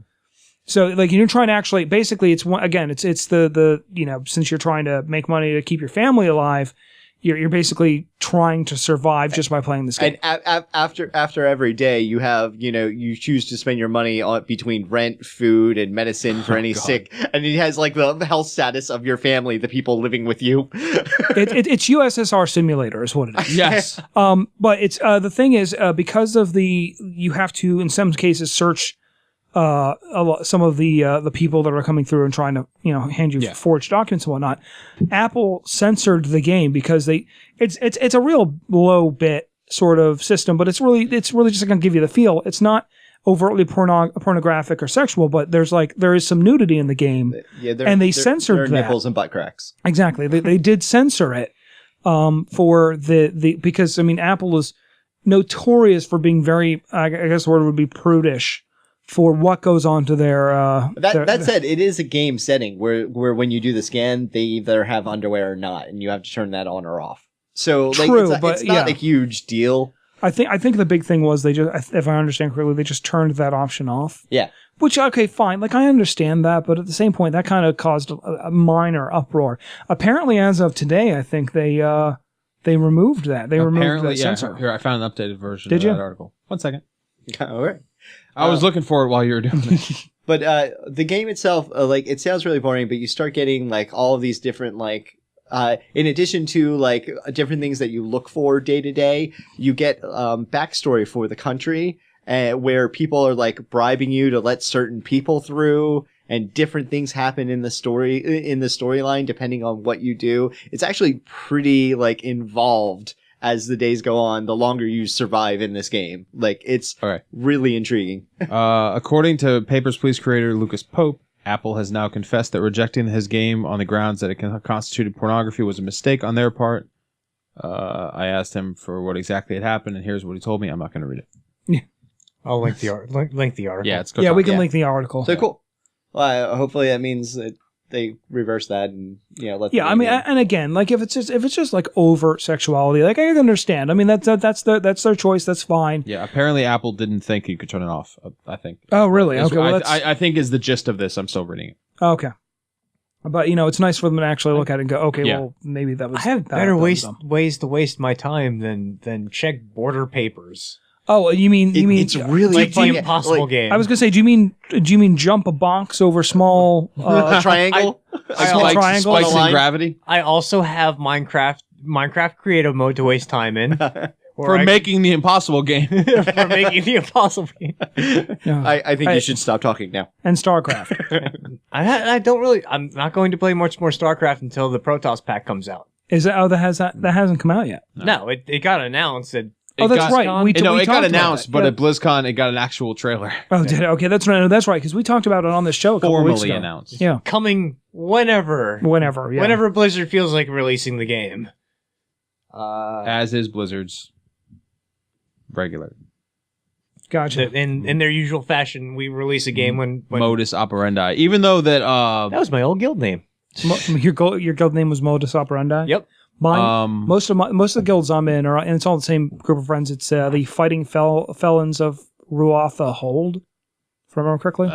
So you're trying to actually basically it's the since you're trying to make money to keep your family alive. You're basically trying to survive just by playing this game. And after every day, you have you choose to spend your money on between rent, food, and medicine for any sick, and it has the health status of your family, the people living with you. It's USSR Simulator is what it is. Yes. But it's the thing is because of you have to in some cases search. Some of the people that are coming through and trying to hand you forged documents and whatnot. Apple censored the game because it's a real low bit sort of system, but it's really just going to give you the feel. It's not overtly pornographic or sexual, but there is some nudity in the game. And they censored that. Nipples and butt cracks. Exactly, they did censor it for the because Apple is notorious for being very I guess the word would be prudish. For what goes on to their that said, it is a game setting where when you do the scan, they either have underwear or not, and you have to turn that on or off. So it's not a huge deal. I think the big thing was they just, if I understand correctly, they just turned that option off. Yeah. Which okay, fine. I understand that, but at the same point, that kind of caused a minor uproar. Apparently, as of today, I think they removed that. They removed that censor. Here, I found an updated version of that article. 1 second. All right. I was looking for it while you were doing it. But the game itself, it sounds really boring, but you start getting all of these different in addition to different things that you look for day to day, you get backstory for the country where people are bribing you to let certain people through, and different things happen in the storyline depending on what you do. It's actually pretty involved. As the days go on, the longer you survive in this game. It's really intriguing. According to Papers, Please creator Lucas Pope, Apple has now confessed that rejecting his game on the grounds that it constituted pornography was a mistake on their part. I asked him for what exactly had happened, and here's what he told me. I'm not going to read it. Yeah. I'll link the article. Yeah, we can link the article. So cool. Well, hopefully that means that they reverse that and let and again, if it's just overt sexuality, I can understand. That's their choice. That's fine. Yeah, apparently Apple didn't think you could turn it off. I think. Oh, really? Okay. Well, I think is the gist of this. I'm still reading it. Okay. But it's nice for them to actually look at it and go, okay, well, maybe that was. I have better ways to waste my time than check border papers. Oh, you mean it's really the Impossible game. I was gonna say, do you mean jump a box over small triangle? Triangle spikes in gravity. I also have Minecraft creative mode to waste time in for making the Impossible game. For making the Impossible game. Yeah. I think you should stop talking now. And StarCraft. I don't really. I'm not going to play much more StarCraft until the Protoss pack comes out. Is that that hasn't come out yet? No, it got announced. That's right. It got announced, but at BlizzCon it got an actual trailer. Oh, did it? Okay, that's right. That's right, because we talked about it on this show a couple weeks ago. Formally announced. Yeah, coming whenever. Yeah. Whenever Blizzard feels like releasing the game. As is Blizzard's regular. Gotcha. In their usual fashion, we release a game when modus operandi. Even though that was my old guild name. Your guild name was Modus Operandi? Yep. Most of the guilds I'm in are, and it's all the same group of friends. It's the Fighting Felons of Ruatha Hold, if I remember correctly.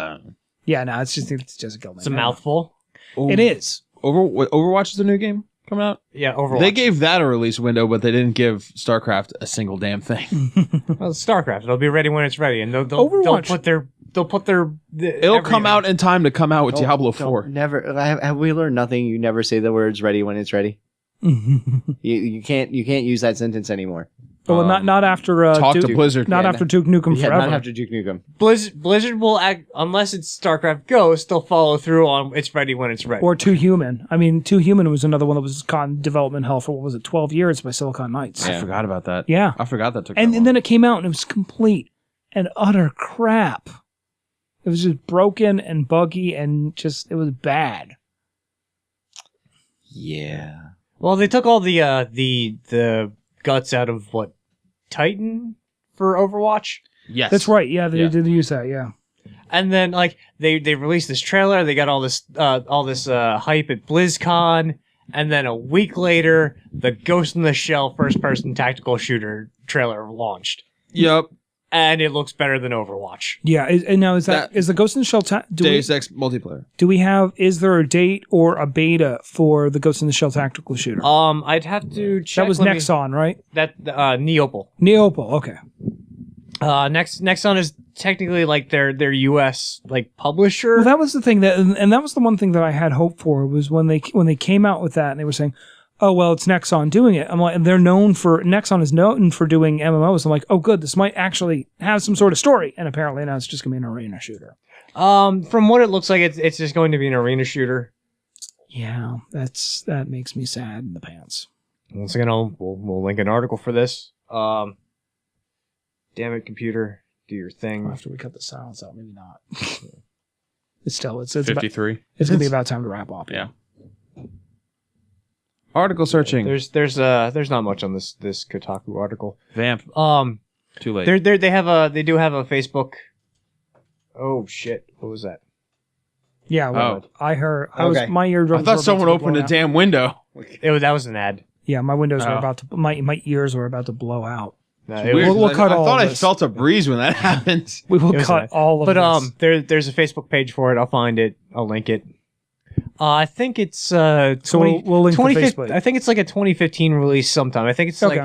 Yeah, no, it's just a guild name. It's a mouthful. It is. Overwatch is a new game coming out. Yeah, Overwatch. They gave that a release window, but they didn't give StarCraft a single damn thing. Well, StarCraft. It'll be ready when it's ready, and they'll put their. It'll come out in time to come out with Diablo 4. Never. Have we learned nothing? You never say the words "ready" when it's ready. you can't use that sentence anymore. Well, not after talk Duke, to Blizzard. Not after Duke Nukem Forever. Not after Duke Nukem. Blizzard will act unless it's StarCraft Ghost. They'll follow through on it's ready when it's ready. Or Too Human. I mean, Too Human was another one that was caught in development hell for 12 years by Silicon Knights. I forgot about that. Yeah, I forgot that took. And then it came out and it was complete and utter crap. It was just broken and buggy and it was bad. Yeah. Well, they took all the guts out of what Titan for Overwatch. Yes, that's right. Yeah, they did use that. Yeah, and then they released this trailer. They got all this hype at BlizzCon, and then a week later, the Ghost in the Shell first-person tactical shooter trailer launched. Yep, and it looks better than Overwatch. Yeah, and now is the Ghost in the Shell Deus Ex multiplayer? Is there a date or a beta for the Ghost in the Shell tactical shooter? I'd have to check. That was Nexon, right? That Neopal. Neopal, okay. Nexon is technically like their US publisher. Well, that was the thing and that was the one thing that I had hope for was when they came out with that and they were saying, oh well, it's Nexon doing it. I'm like, and Nexon is known for doing MMOs. I'm like, oh good, this might actually have some sort of story. And apparently now it's just gonna be an arena shooter. From what it looks like, it's just going to be an arena shooter. Yeah, that makes me sad in the pants. Once again, we'll link an article for this. Damn it, computer, do your thing. After we cut the silence out, maybe not. It's 53. It's gonna be about time to wrap up. Yeah. Article searching. There's not much on this Kotaku article. Vamp. Too late. They do have a Facebook. Oh shit! What was that? Yeah. Well, I heard. My eardrums. I thought someone opened a damn window. That was an ad. Yeah, my windows were about to. My ears were about to blow out. We'll cut all. I thought I felt a breeze when that happened. We will cut all of this. But there's a Facebook page for it. I'll find it. I'll link it. I think it's so we'll link to Facebook. I think it's like a 2015 release sometime. I think it's like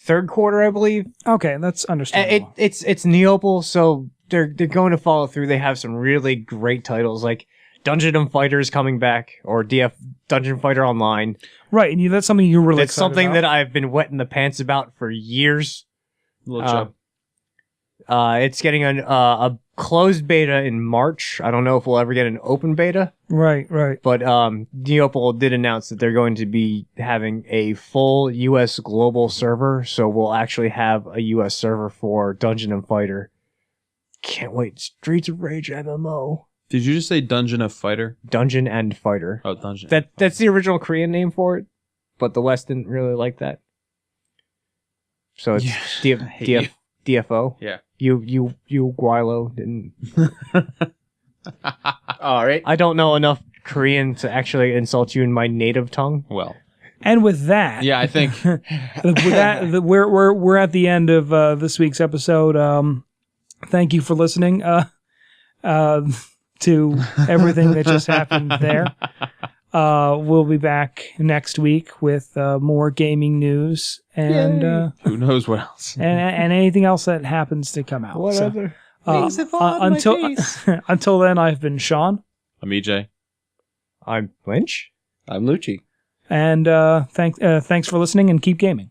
third quarter, I believe. Okay, that's understandable. It's Neopal, so they're going to follow through. They have some really great titles like Dungeon and Fighter is coming back, or Dungeon Fighter Online. Right, and that's something you're really excited something about. that I've been wetting the pants about for years. It's getting a closed beta in March. I don't know if we'll ever get an open beta. Right. But Neopal did announce that they're going to be having a full U.S. global server, so we'll actually have a U.S. server for Dungeon and Fighter. Can't wait. Streets of Rage MMO. Did you just say Dungeon of Fighter? Dungeon and Fighter. Oh, Dungeon. That's the original Korean name for it, but the West didn't really like that. So it's DFO. Yeah. You Guilo didn't. All right. I don't know enough Korean to actually insult you in my native tongue. Well. And with that, yeah, I think we're at the end of this week's episode. Thank you for listening to everything that just happened there. We'll be back next week with more gaming news and who knows what else, and anything else that happens to come out. Whatever. Until then, I've been Sean. I'm EJ. I'm Lynch. I'm Lucci. And thanks for listening and keep gaming.